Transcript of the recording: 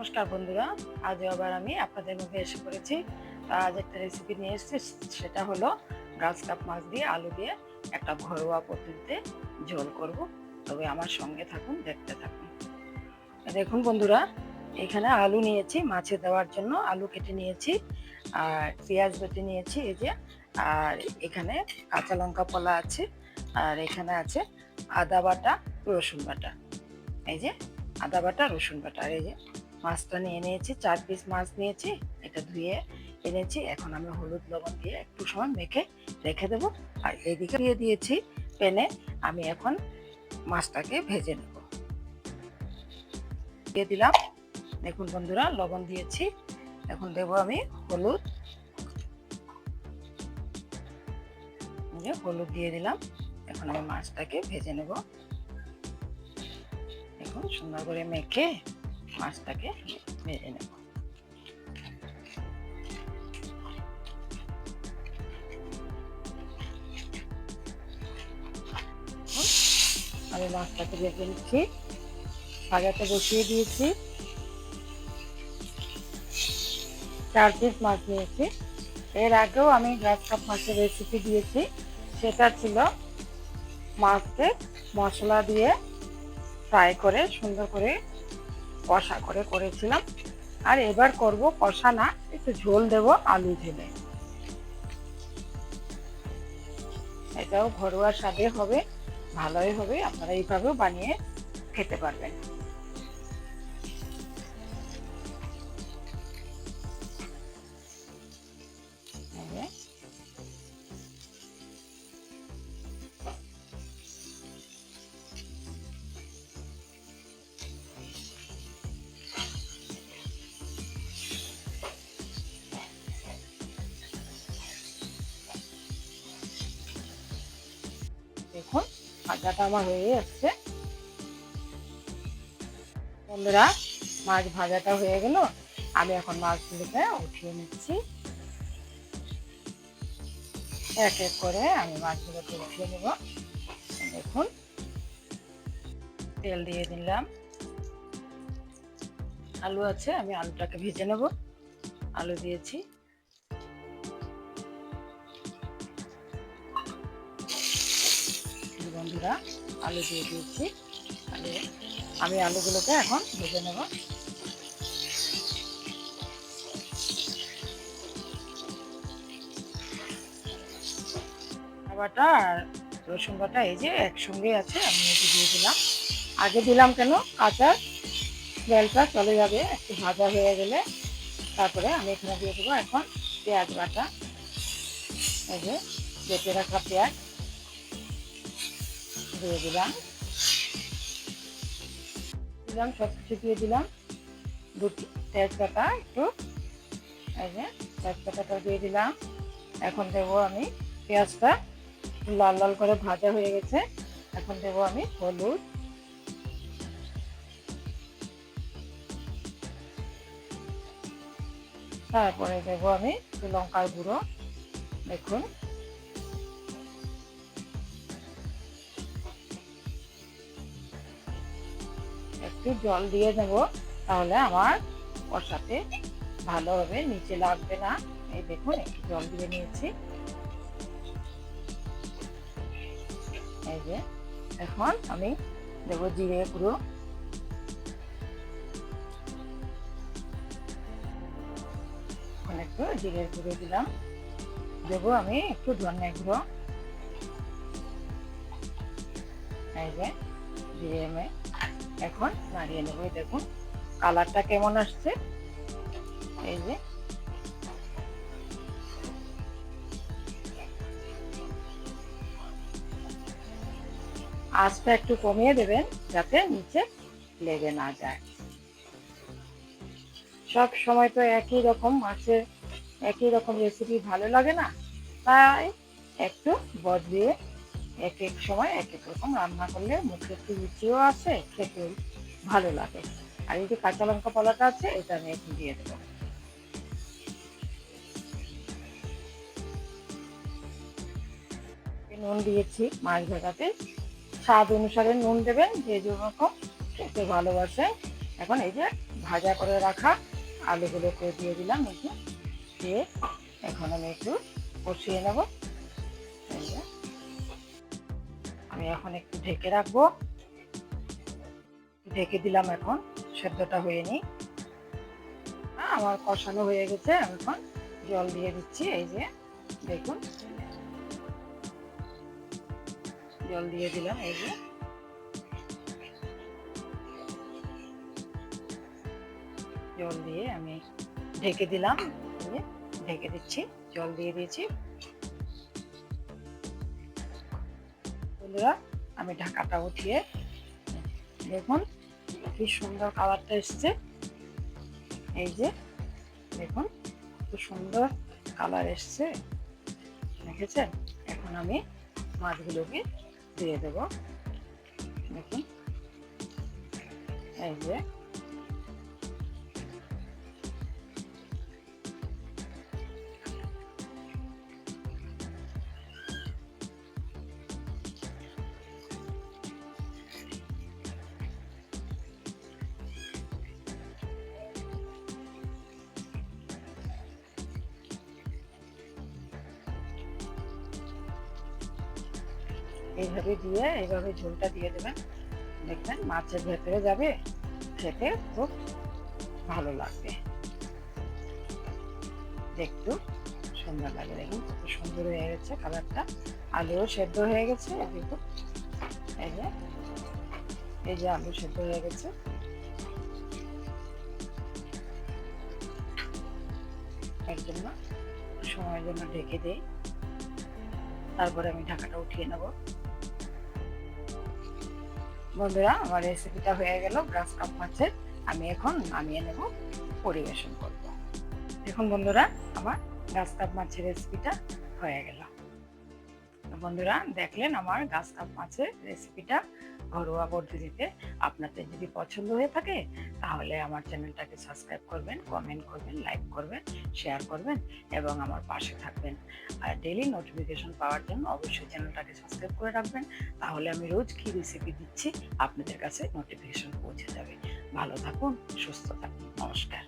নমস্কার বন্ধুরা, আজ আবার আমি আপনাদের মধ্যে এসে পড়েছি। আজ একটা রেসিপি নিয়ে এসেছি, সেটা হলো গ্রাস কাপ মাছ দিয়ে আলু দিয়ে একটা ঘরোয়া পদ্ধতিতে ঝোল করব। তবে আমার সঙ্গে থাকুন, দেখতে থাকুন। দেখুন বন্ধুরা, এখানে আলু নিয়েছি, মাছে দেওয়ার জন্য আলু কেটে নিয়েছি, আর পেঁয়াজ বেটে নিয়েছি এই যে, আর এখানে কাঁচা লঙ্কা ফলা আছে, আর এখানে আছে আদা বাটা, রসুন বাটা। এই যে আদা বাটা, রসুন বাটা, আর এই যে মাছটা নিয়ে নিয়েছি, 4 পিস মাছ নিয়েছি, এটা ধুয়ে এনেছি। এখন আমি হলুদ লবণ দিয়ে একটু সময় মেখে রেখে দেবো। আর এইদিকে দিয়ে দিয়েছি প্যানে, আমি এখন মাছটাকে ভেজে নেব। দিয়ে দিলাম, দেখুন বন্ধুরা, লবণ দিয়েছি। এখন দেবো আমি হলুদ, হলুদ দিয়ে দিলাম। এখন আমি মাছটাকে ভেজে নেব। এখন সুন্দর করে মেখে মাছটাকে ভেজে নেব। আমি মাছটাকে ভেজে নিচ্ছি, ভাজাতে বসিয়ে দিয়েছি। 4 পিস মাছ নিয়েছি। এর আগেও আমি গ্রাস কাপ মাছের রেসিপি দিয়েছি, সেটা ছিল মাছকে মশলা দিয়ে ফ্রাই করে সুন্দর করে কষা করে করেছিলাম। আর এবার করব কষা না, একটু ঝোল দেব, আলু ঝোলে। এটাও ঘরোয়া স্বাদে হবে, ভালোই হবে। আপনারা এইভাবেও বানিয়ে খেতে পারবেন। দেখুন ভাজাটা আমার হয়ে যাচ্ছে বন্ধুরা। মাছ ভাজাটা হয়ে গেল, আমি এখন মাছগুলোকে উঠিয়ে নিচ্ছি। এক এক করে আমি মাছগুলোকে উঠিয়ে নেব। দেখুন, তেল দিয়ে দিলাম, আলু আছে, আমি আলুটাকে ভেজে নেব। আলু দিয়েছি, বন্ধুরা আলু দিয়ে দিয়েছি। আমি আলুগুলোকে এখন ভেজে নেব। বাটা আর রসুন বাটা এই যে একসঙ্গে আছে, আমি এটি দিয়ে দিলাম। আগে দিলাম কেন, কাঁচা স্মেলটা চলে যাবে একটু ভাজা হয়ে গেলে। তারপরে আমি এখানে দিয়ে দেবো এখন পেঁয়াজ বাটা। এই যে বেটে রাখা পেঁয়াজ দিয়ে দিলাম, সব কিছু দিয়ে দিলাম। দুটি তেজপাতা একটু, এই যে তেজপাতাটা দিয়ে দিলাম। এখন দেবো আমি পেঁয়াজটা লাল লাল করে ভাজা হয়ে গেছে। এখন দেবো আমি হলুদ, তারপরে দেবো আমি লঙ্কার গুঁড়ো। দেখুন, একটু জল দিয়ে দেব, তাহলে আমার কষাতে ভালো হবে, নিচে লাগবে না। এই দেখুন, একটু জল দিয়ে নিয়েছি। এই যে এখন আমি দেবো জিরে গুঁড়ো, এখন একটু জিরে গুঁড়ো দিলাম। দেবো আমি একটু ধনে গুঁড়ো, এই যে দিয়ে আমি এখন নাড়িয়ে নেবো। দেখুন কালারটা কেমন আসছে। এই যে আঁচটা একটু কমিয়ে দেবেন, যাতে নিচে লেগে না যায়। সব সময় তো একই রকম মাছের একই রকম রেসিপি ভালো লাগে না, তাই একটু বদলিয়ে এক এক সময় এক এক রকম রান্না করলে মুখে একটু রুচিও আসে, খেতে ভালো লাগে। আর এই যে কাঁচা লঙ্কা পলাটা আছে, এটা আমি একটু দিয়ে দেবো। নুন দিয়েছি মাছ ভাজাতে, স্বাদ অনুসারে নুন দেবেন, যে যেরকম খেতে ভালোবাসে। এখন এই যে ভাজা করে রাখা আলুগুলোকে দিয়ে দিলাম, একটু দিয়ে এখন আমি একটু কষিয়ে নেব। এই যে আমি এখন একটু ঢেকে রাখবো, ঢেকে দিলাম। এখন সেদ্ধটা হয়ে নি, আমার কষানো হয়ে গেছে। আমি এখন জল দিয়ে দিচ্ছি। এই যে দেখুন, জল দিয়ে দিলাম। এই যে জল দিয়ে আমি ঢেকে দিলাম, ঢেকে দিচ্ছি, জল দিয়ে দিয়েছি। বন্ধুরা, আমি ঢাকাটা উঠিয়ে দেখুন কি সুন্দর কালারটা এসছে। এই যে দেখুন কি সুন্দর কালার এসছে, দেখেছেন? এখন আমি মাছগুলোকে দিয়ে দেব। দেখুন, এই যে এইভাবে দিয়ে এইভাবে ঝোলটা দিয়ে দেবেন, দেখবেন মাছের ভেতরে যাবে, খেতে খুব ভালো লাগবে, দেখতেও সুন্দর লাগে। দেখুন কত সুন্দর হয়ে গেছে কালারটা, আলুও সেদ্ধ হয়ে গেছে। দেখুন এই যে, এই যে আলু সেদ্ধ হয়ে গেছে। এর জন্য সময়ের জন্য ঢেকে দিই, তারপরে আমি ঢাকাটা উঠিয়ে নেব। বন্ধুরা, আমার রেসিপিটা হয়ে গেল গ্রাস কাপ মাছের। আমি এখন নামিয়ে নেব, পরিবেশন করব। দেখুন বন্ধুরা, আমার গ্রাস কাপ মাছের রেসিপিটা হয়ে গেল। বন্ধুরা, দেখলেন আমার গ্রাস কাপ মাছের রেসিপিটা ঘরোয়া পদ্ধতিতে। আপনাদের যদি পছন্দ হয়ে থাকে তাহলে আমার চ্যানেলটাকে সাবস্ক্রাইব করবেন, কমেন্ট করবেন, লাইক করবেন, শেয়ার করবেন এবং আমার পাশে থাকবেন। আর ডেইলি নোটিফিকেশন পাওয়ার জন্য অবশ্যই চ্যানেলটাকে সাবস্ক্রাইব করে রাখবেন, তাহলে আমি রোজ কী রেসিপি দিচ্ছি আপনাদের কাছে নোটিফিকেশন পৌঁছে যাবে। ভালো থাকুন, সুস্থ থাকুন, নমস্কার।